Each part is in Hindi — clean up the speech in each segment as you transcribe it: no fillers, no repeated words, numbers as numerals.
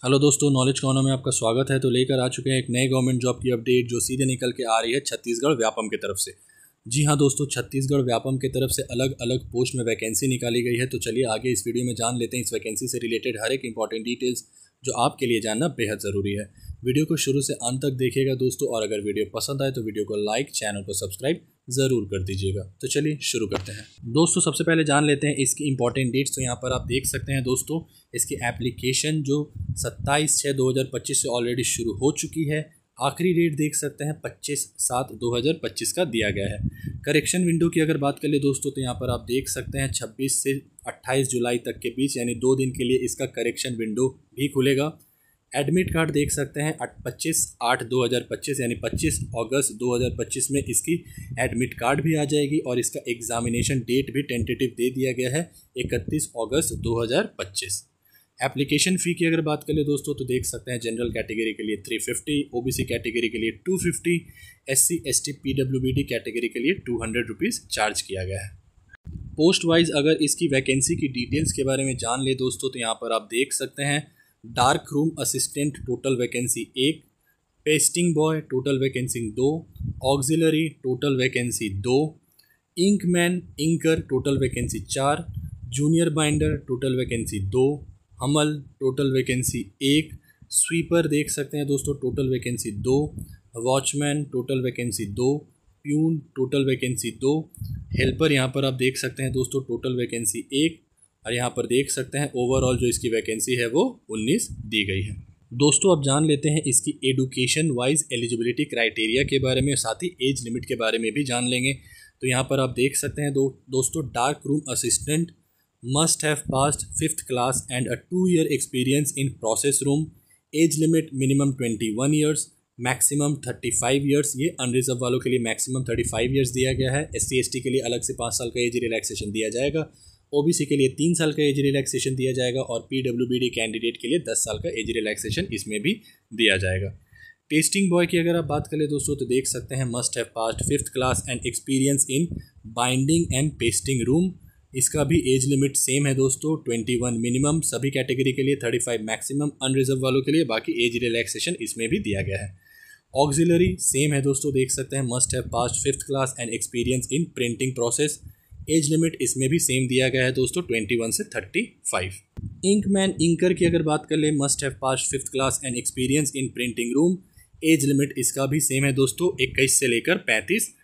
हेलो दोस्तों, नॉलेज कॉर्नर में आपका स्वागत है। तो लेकर आ चुके हैं एक नए गवर्नमेंट जॉब की अपडेट जो सीधे निकल के आ रही है छत्तीसगढ़ व्यापम की तरफ से। जी हाँ दोस्तों, छत्तीसगढ़ व्यापम की तरफ से अलग अलग पोस्ट में वैकेंसी निकाली गई है। तो चलिए आगे इस वीडियो में जान लेते हैं इस वैकेंसी से रिलेटेड हर एक इंपॉर्टेंट डिटेल्स जो आपके लिए जानना बेहद ज़रूरी है। वीडियो को शुरू से अंत तक देखिएगा दोस्तों, और अगर वीडियो पसंद आए तो वीडियो को लाइक, चैनल को सब्सक्राइब ज़रूर कर दीजिएगा। तो चलिए शुरू करते हैं दोस्तों। सबसे पहले जान लेते हैं इसकी इंपॉर्टेंट डेट्स। तो यहाँ पर आप देख सकते हैं दोस्तों, इसकी एप्लीकेशन जो 27/6/2025 से ऑलरेडी शुरू हो चुकी है। आखिरी डेट देख सकते हैं 25/7/2025 का दिया गया है। करेक्शन विंडो की अगर बात कर ले दोस्तों, तो यहाँ पर आप देख सकते हैं 26 से 28 जुलाई तक के बीच यानी 2 दिन के लिए इसका करेक्शन विंडो भी खुलेगा। एडमिट कार्ड देख सकते हैं 25/8/2025 यानी 25 अगस्त 2025 में इसकी एडमिट कार्ड भी आ जाएगी, और इसका एग्जामिनेशन डेट भी टेंटेटिव दे दिया गया है 31 अगस्त 2025। एप्लीकेशन फ़ी की अगर बात करें दोस्तों, तो देख सकते हैं जनरल कैटेगरी के लिए 350, ओबीसी कैटेगरी के लिए 250, SC ST PWBD कैटेगरी के लिए 200 रुपीज़ चार्ज किया गया है। पोस्ट वाइज अगर इसकी वैकेंसी की डिटेल्स के बारे में जान ले दोस्तों, तो यहाँ पर आप देख सकते हैं dark room assistant total vacancy 1, pasting boy total vacancy 2, auxiliary total vacancy 2, inkman inker total vacancy 4, junior binder total vacancy 2, हमल टोटल वैकेंसी 1, स्वीपर देख सकते हैं दोस्तों total vacancy 2, watchman total vacancy 2, peon total vacancy 2, helper यहाँ पर आप देख सकते हैं दोस्तों टोटल वैकेंसी 1, और यहाँ पर देख सकते हैं ओवरऑल जो इसकी वैकेंसी है वो 19 दी गई है। दोस्तों अब जान लेते हैं इसकी एडुकेशन वाइज एलिजिबिलिटी क्राइटेरिया के बारे में, साथ ही एज लिमिट के बारे में भी जान लेंगे। तो यहाँ पर आप देख सकते हैं दोस्तों dark room assistant must have passed 5th class and a 2-year experience in process room. As limit minimum 21 years, maximum 35 years. ये अनरिजर्व वालों के लिए मैक्सिमम 35 ईयर्स दिया गया है। SC ST के लिए अलग से 5 साल का एज रिलैक्सेशन दिया जाएगा। OBC के लिए 3 साल का एज रिलैक्सेशन दिया जाएगा, और PWBD कैंडिडेट के लिए 10 साल का एज रिलैक्सेशन इसमें भी दिया जाएगा। पेस्टिंग बॉय की अगर आप बात करें दोस्तों, तो देख सकते हैं must have passed 5th class and experience in binding and pasting room. इसका भी एज लिमिट सेम है दोस्तों, 21 मिनिमम सभी कैटेगरी के लिए, 35 मैक्सिमम अनरिजर्व वालों के लिए, बाकी एज रिलैक्सेशन इसमें भी दिया गया है। ऑक्सिलरी सेम है दोस्तों, देख सकते हैं must have passed 5th class and experience in printing process. Age limit इसमें भी सेम दिया गया है दोस्तों, 21 से 35। इंकमैन इंकर की अगर बात कर ले, must have passed 5th class and experience in printing room. Age limit इसका भी सेम है दोस्तों, 21 से लेकर 35।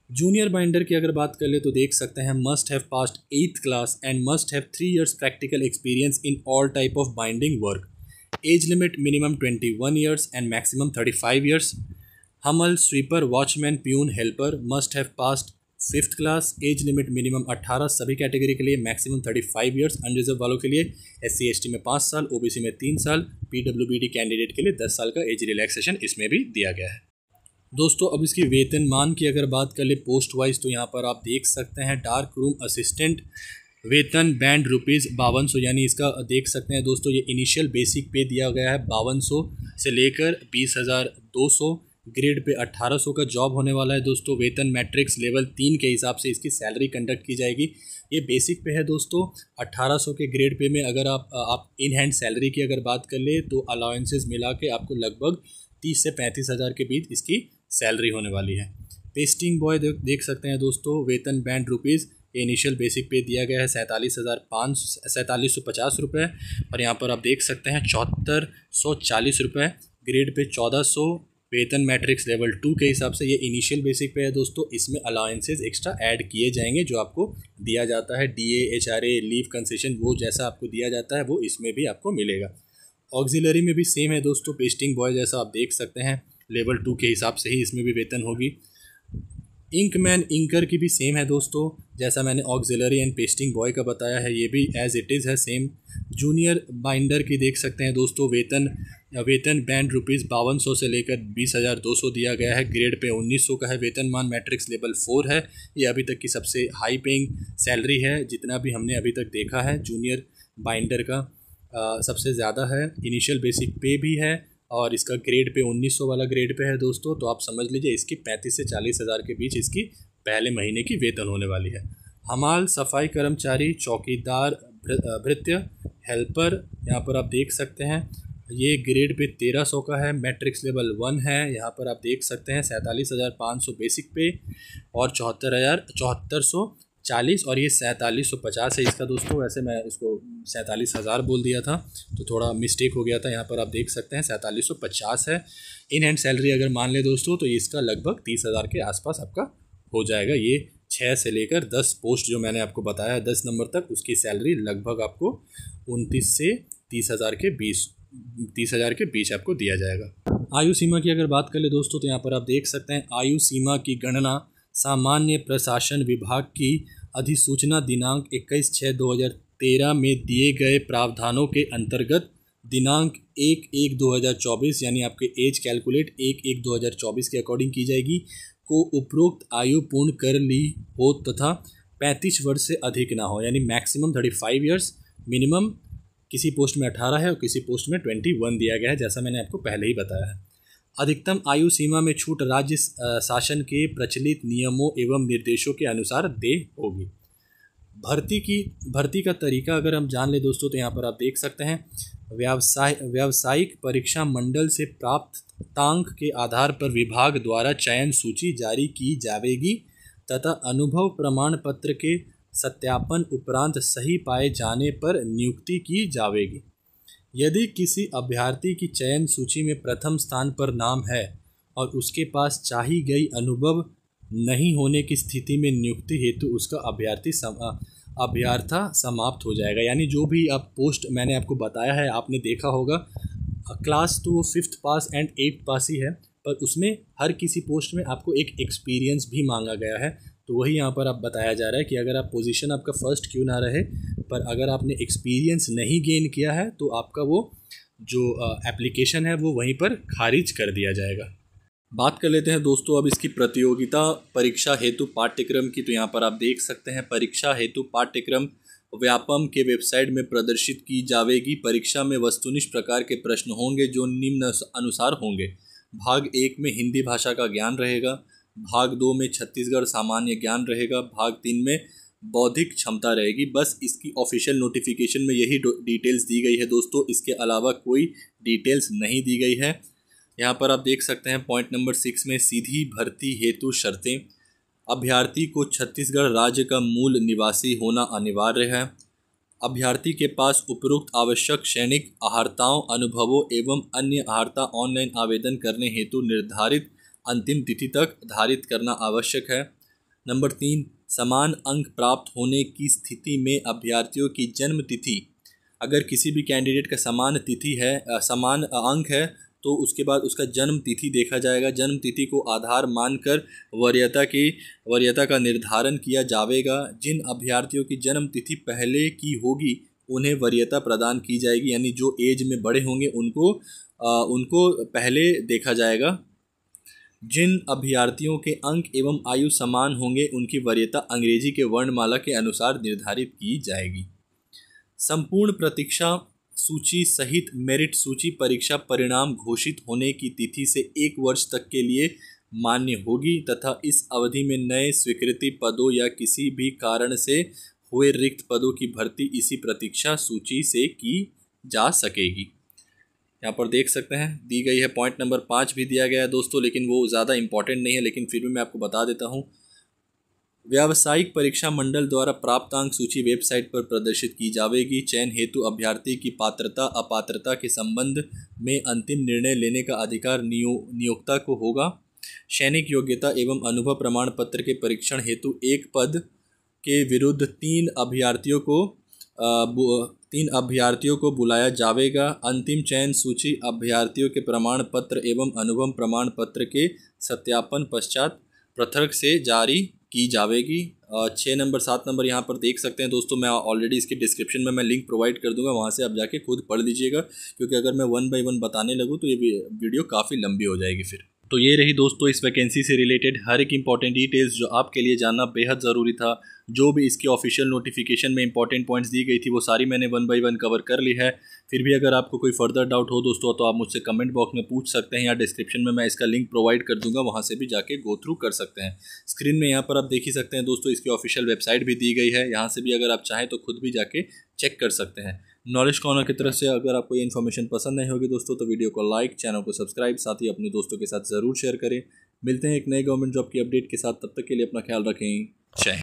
जूनियर बाइंडर की अगर बात कर ले, तो देख सकते हैं must have passed 8th class and must have 3 years practical experience in all type of binding work. Age limit minimum 21 years and maximum 35 years. हमल sweeper watchman peon helper must have passed 5th class. Age limit minimum 18 सभी कैटेगरी के लिए, मैक्सिमम 35 ईयर्स। अनरिजर्व वालों के लिए SC ST में 5 साल, OBC में 3 साल, PWBD कैंडिडेट के लिए 10 साल का एज रिलैक्सेशन इसमें भी दिया गया है। दोस्तों अब इसकी वेतनमान की अगर बात कर ले पोस्ट वाइज, तो यहाँ पर आप देख सकते हैं डार्क रूम असिस्टेंट वेतन बैंड ₹5200, यानी इसका देख सकते हैं दोस्तों ये इनिशियल बेसिक पे दिया गया है 5200 से लेकर 20,200, ग्रेड पे 1800 का जॉब होने वाला है दोस्तों। वेतन मैट्रिक्स लेवल 3 के हिसाब से इसकी सैलरी कंडक्ट की जाएगी। ये बेसिक पे है दोस्तों। 1800 के ग्रेड पे में अगर आप इन हैंड सैलरी की अगर बात कर ले, तो अलाउंसेस मिला के आपको लगभग 30 से 35 हज़ार के बीच इसकी सैलरी होने वाली है। पेस्टिंग बॉय देख सकते हैं दोस्तों, वेतन बैंड रुपीज़ इनिशियल बेसिक पे दिया गया है 47,50 रुपये, और यहाँ पर आप देख सकते हैं 7440 रुपये, ग्रेड पे 1400, वेतन मैट्रिक्स लेवल 2 के हिसाब से ये इनिशियल बेसिक पे है दोस्तों। इसमें अलाउंसेस एक्स्ट्रा ऐड किए जाएंगे जो आपको दिया जाता है, DA HRA लीव कंसेशन, वो जैसा आपको दिया जाता है वो इसमें भी आपको मिलेगा। ऑक्सिलरी में भी सेम है दोस्तों, पेस्टिंग बॉय जैसा आप देख सकते हैं लेवल 2 के हिसाब से ही इसमें भी वेतन होगी। इंकमैन इंकर की भी सेम है दोस्तों, जैसा मैंने ऑक्सिलरी एंड पेस्टिंग बॉय का बताया है, ये भी एज इट इज़ है सेम। जूनियर बाइंडर की देख सकते हैं दोस्तों, वेतन बैंड ₹5200 से लेकर 20,200 दिया गया है, ग्रेड पे 1900 का है, वेतनमान मैट्रिक्स लेवल 4 है। ये अभी तक की सबसे हाई पेइंग सैलरी है जितना भी हमने अभी तक देखा है। जूनियर बाइंडर का सबसे ज़्यादा है, इनिशियल बेसिक पे भी है, और इसका ग्रेड पे 1900 वाला ग्रेड पे है दोस्तों। तो आप समझ लीजिए इसकी 35 से 40 हज़ार के बीच इसकी पहले महीने की वेतन होने वाली है। हमाल सफाई कर्मचारी, चौकीदार, भृत्य, हेल्पर, यहाँ पर आप देख सकते हैं ये ग्रेड पे 1300 का है, मैट्रिक्स लेवल 1 है। यहाँ पर आप देख सकते हैं 47,500 बेसिक पे और 74,440 और ये 4750 है इसका दोस्तों। वैसे मैं इसको 47,000 बोल दिया था तो थोड़ा मिस्टेक हो गया था। यहाँ पर आप देख सकते हैं 4750 है। इन हैंड सैलरी अगर मान ले दोस्तों तो इसका लगभग 30,000 के आसपास आपका हो जाएगा। ये 6 से लेकर 10 पोस्ट जो मैंने आपको बताया 10 नंबर तक, उसकी सैलरी लगभग आपको 29 से 30,000 के बीच आपको दिया जाएगा। आयु सीमा की अगर बात कर ले दोस्तों तो यहाँ पर आप देख सकते हैं आयु सीमा की गणना सामान्य प्रशासन विभाग की अधिसूचना दिनांक 21/6/2013 में दिए गए प्रावधानों के अंतर्गत दिनांक 1/1/2024 यानी आपके एज कैलकुलेट 1/1/2024 के अकॉर्डिंग की जाएगी। को उपरोक्त आयु पूर्ण कर ली हो तथा 35 वर्ष से अधिक ना हो, यानी मैक्सिमम 35 ईयर्स, मिनिमम किसी पोस्ट में 18 है और किसी पोस्ट में 21 दिया गया है, जैसा मैंने आपको पहले ही बताया है। अधिकतम आयु सीमा में छूट राज्य शासन के प्रचलित नियमों एवं निर्देशों के अनुसार दे होगी। भर्ती का तरीका अगर हम जान ले दोस्तों तो यहाँ पर आप देख सकते हैं व्यावसायिक परीक्षा मंडल से प्राप्त अंक के आधार पर विभाग द्वारा चयन सूची जारी की जाएगी तथा अनुभव प्रमाण पत्र के सत्यापन उपरांत सही पाए जाने पर नियुक्ति की जाएगी। यदि किसी अभ्यर्थी की चयन सूची में प्रथम स्थान पर नाम है और उसके पास चाही गई अनुभव नहीं होने की स्थिति में नियुक्ति हेतु उसका अभ्यर्था समाप्त हो जाएगा। यानी जो भी आप पोस्ट मैंने आपको बताया है, आपने देखा होगा क्लास तो 5th पास एंड 8th पास ही है, पर उसमें हर किसी पोस्ट में आपको एक एक्सपीरियंस भी मांगा गया है। तो वही यहाँ पर आप बताया जा रहा है कि अगर आप पोजीशन आपका फर्स्ट क्यों ना रहे, पर अगर आपने एक्सपीरियंस नहीं गेन किया है तो आपका वो जो एप्लीकेशन है वो वहीं पर खारिज कर दिया जाएगा। बात कर लेते हैं दोस्तों अब इसकी प्रतियोगिता परीक्षा हेतु पाठ्यक्रम की। तो यहाँ पर आप देख सकते हैं परीक्षा हेतु पाठ्यक्रम व्यापम के वेबसाइट में प्रदर्शित की जाएगी। परीक्षा में वस्तुनिष्ठ प्रकार के प्रश्न होंगे जो निम्न अनुसार होंगे। भाग 1 में हिंदी भाषा का ज्ञान रहेगा, भाग 2 में छत्तीसगढ़ सामान्य ज्ञान रहेगा, भाग 3 में बौद्धिक क्षमता रहेगी। बस इसकी ऑफिशियल नोटिफिकेशन में यही डिटेल्स दी गई है दोस्तों, इसके अलावा कोई डिटेल्स नहीं दी गई है। यहाँ पर आप देख सकते हैं पॉइंट नंबर 6 में सीधी भर्ती हेतु शर्तें। अभ्यर्थी को छत्तीसगढ़ राज्य का मूल निवासी होना अनिवार्य है। अभ्यर्थी के पास उपरोक्त आवश्यक शैक्षणिक अर्हताओं, अनुभवों एवं अन्य अर्हता ऑनलाइन आवेदन करने हेतु निर्धारित अंतिम तिथि तक धारित करना आवश्यक है। नंबर 3, समान अंक प्राप्त होने की स्थिति में अभ्यर्थियों की जन्म तिथि, अगर किसी भी कैंडिडेट का समान तिथि है, समान अंक है तो उसके बाद उसका जन्म तिथि देखा जाएगा। जन्म तिथि को आधार मानकर वरीयता का निर्धारण किया जाएगा। जिन अभ्यर्थियों की जन्म तिथि पहले की होगी उन्हें वरीयता प्रदान की जाएगी, यानी जो एज में बड़े होंगे उनको पहले देखा जाएगा। जिन अभ्यर्थियों के अंक एवं आयु समान होंगे उनकी वरीयता अंग्रेजी के वर्णमाला के अनुसार निर्धारित की जाएगी। संपूर्ण प्रतीक्षा सूची सहित मेरिट सूची परीक्षा परिणाम घोषित होने की तिथि से 1 वर्ष तक के लिए मान्य होगी तथा इस अवधि में नए स्वीकृति पदों या किसी भी कारण से हुए रिक्त पदों की भर्ती इसी प्रतीक्षा सूची से की जा सकेगी। यहाँ पर देख सकते हैं दी गई है। पॉइंट नंबर 5 भी दिया गया है दोस्तों, लेकिन वो ज़्यादा इंपॉर्टेंट नहीं है, लेकिन फिर भी मैं आपको बता देता हूँ। व्यावसायिक परीक्षा मंडल द्वारा प्राप्तांक सूची वेबसाइट पर प्रदर्शित की जाएगी। चयन हेतु अभ्यर्थी की पात्रता अपात्रता के संबंध में अंतिम निर्णय लेने का अधिकार नियोक्ता को होगा। शैक्षणिक योग्यता एवं अनुभव प्रमाण पत्र के परीक्षण हेतु एक पद के विरुद्ध 3 अभ्यर्थियों को बुलाया जाएगा। अंतिम चयन सूची अभ्यर्थियों के प्रमाण पत्र एवं अनुभव प्रमाण पत्र के सत्यापन पश्चात पृथक से जारी की जाएगी। 6 नंबर 7 नंबर यहाँ पर देख सकते हैं दोस्तों, मैं ऑलरेडी इसके डिस्क्रिप्शन में मैं लिंक प्रोवाइड कर दूंगा, वहाँ से आप जाके खुद पढ़ लीजिएगा, क्योंकि अगर मैं 1 बाय 1 बताने लगूँ तो ये वीडियो काफ़ी लंबी हो जाएगी फिर। तो ये रही दोस्तों इस वैकेंसी से रिलेटेड हर एक इंपॉर्टेंट डिटेल्स जो आपके लिए जानना बेहद ज़रूरी था। जो भी इसकी ऑफिशियल नोटिफिकेशन में इंपॉर्टेंट पॉइंट्स दी गई थी वो सारी मैंने 1 बाय 1 कवर कर ली है। फिर भी अगर आपको कोई फर्दर डाउट हो दोस्तों तो आप मुझसे कमेंट बॉक्स में पूछ सकते हैं या डिस्क्रिप्शन में मैं इसका लिंक प्रोवाइड कर दूंगा, वहाँ से भी जाके गो थ्रू कर सकते हैं। स्क्रीन में यहाँ पर आप देख ही सकते हैं दोस्तों, इसकी ऑफिशियल वेबसाइट भी दी गई है, यहाँ से भी अगर आप चाहें तो खुद भी जाके चेक कर सकते हैं। नॉलेज कॉर्नर की तरफ से अगर आपको ये इन्फॉर्मेशन पसंद नहीं होगी दोस्तों तो वीडियो को लाइक, चैनल को सब्सक्राइब, साथ ही अपने दोस्तों के साथ ज़रूर शेयर करें। मिलते हैं एक नए गवर्नमेंट जॉब की अपडेट के साथ, तब तक के लिए अपना ख्याल रखें। जय हिंद।